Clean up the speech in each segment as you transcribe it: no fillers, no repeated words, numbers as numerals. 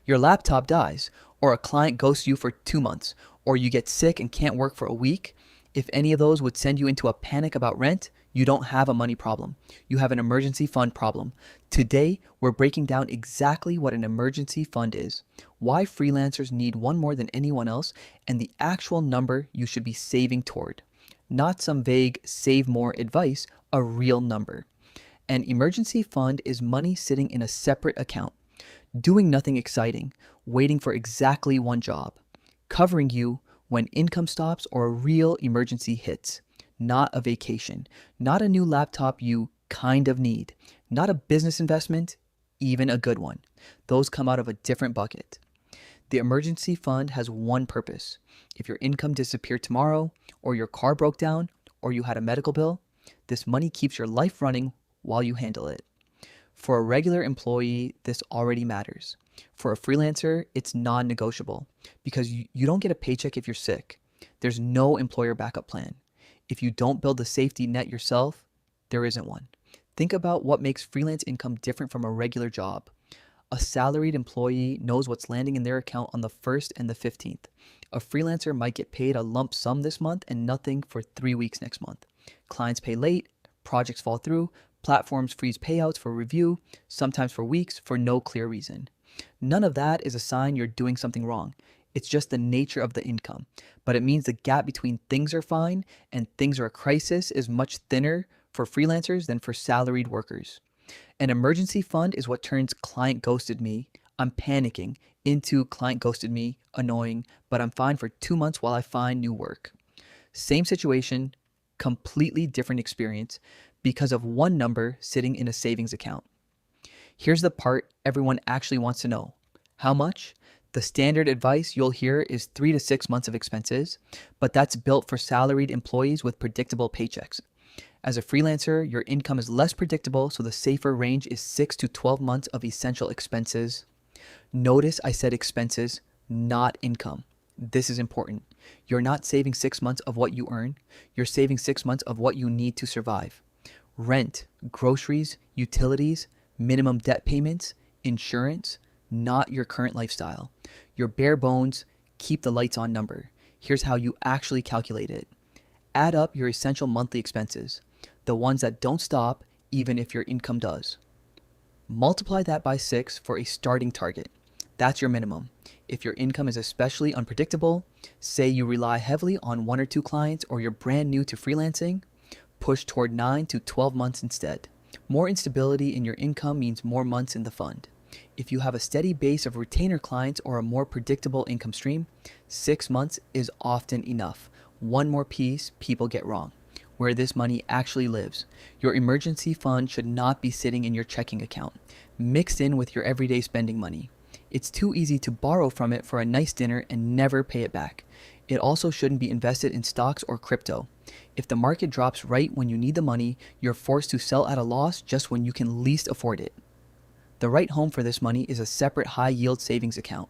Your laptop dies, or a client ghosts you for 2 months, or you get sick and can't work for a week. If any of those would send you into a panic about rent, you don't have a money problem. You have an emergency fund problem. Today, we're breaking down exactly what an emergency fund is, why freelancers need one more than anyone else, and the actual number you should be saving toward. Not some vague save more advice, a real number. An emergency fund is money sitting in a separate account, doing nothing exciting, waiting for exactly one job, covering you when income stops or a real emergency hits. Not a vacation, not a new laptop you kind of need, not a business investment, even a good one. Those come out of a different bucket. The emergency fund has one purpose. If your income disappeared tomorrow, or your car broke down, or you had a medical bill, this money keeps your life running while you handle it. For a regular employee, this already matters. For a freelancer, it's non-negotiable because you don't get a paycheck if you're sick. There's no employer backup plan. If you don't build a safety net yourself, there isn't one. Think about what makes freelance income different from a regular job. A salaried employee knows what's landing in their account on the 1st and the 15th. A freelancer might get paid a lump sum this month and nothing for 3 weeks next month. Clients pay late, projects fall through, platforms freeze payouts for review, sometimes for weeks, for no clear reason. None of that is a sign you're doing something wrong. It's just the nature of the income. But it means the gap between things are fine and things are a crisis is much thinner for freelancers than for salaried workers. An emergency fund is what turns client ghosted me, I'm panicking, into client ghosted me, annoying, but I'm fine for 2 months while I find new work. Same situation, completely different experience because of one number sitting in a savings account. Here's the part everyone actually wants to know. How much? The standard advice you'll hear is 3 to 6 months of expenses, but that's built for salaried employees with predictable paychecks. As a freelancer, your income is less predictable, so the safer range is 6 to 12 months of essential expenses. Notice I said expenses, not income. This is important. You're not saving 6 months of what you earn. You're saving 6 months of what you need to survive. Rent, groceries, utilities, minimum debt payments, insurance, not your current lifestyle. Your bare bones, keep the lights on number. Here's how you actually calculate it. Add up your essential monthly expenses, the ones that don't stop even if your income does. Multiply that by 6 for a starting target. That's your minimum. If your income is especially unpredictable, say you rely heavily on 1 or 2 clients or you're brand new to freelancing, push toward 9 to 12 months instead. More instability in your income means more months in the fund. If you have a steady base of retainer clients or a more predictable income stream, 6 months is often enough. One more piece people get wrong: where this money actually lives. Your emergency fund should not be sitting in your checking account, mixed in with your everyday spending money. It's too easy to borrow from it for a nice dinner and never pay it back. It also shouldn't be invested in stocks or crypto. If the market drops right when you need the money, you're forced to sell at a loss just when you can least afford it. The right home for this money is a separate high-yield savings account.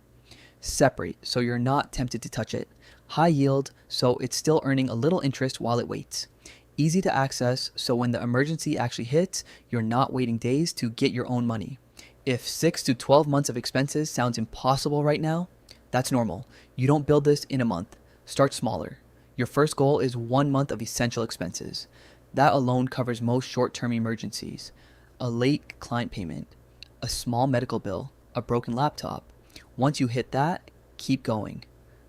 Separate, so you're not tempted to touch it. High yield, so it's still earning a little interest while it waits. Easy to access, so when the emergency actually hits, you're not waiting days to get your own money. If 6 to 12 months of expenses sounds impossible right now, that's normal. You don't build this in a month. Start smaller. Your first goal is 1 month of essential expenses. That alone covers most short-term emergencies. A late client payment, a small medical bill, a broken laptop. Once you hit that, keep going.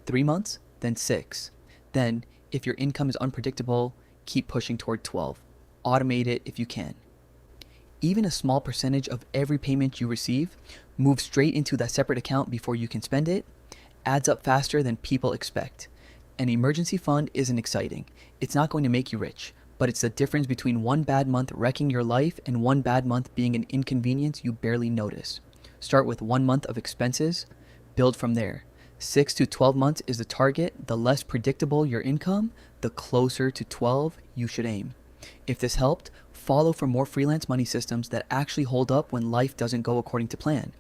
3 months, then 6. Then, if your income is unpredictable, keep pushing toward 12. Automate it if you can. Even a small percentage of every payment you receive moves straight into that separate account before you can spend it, adds up faster than people expect. An emergency fund isn't exciting. It's not going to make you rich, but it's the difference between one bad month wrecking your life and one bad month being an inconvenience you barely notice. Start with 1 month of expenses, build from there. 6 to 12 months is the target. The less predictable your income, the closer to 12 you should aim. If this helped, follow for more freelance money systems that actually hold up when life doesn't go according to plan.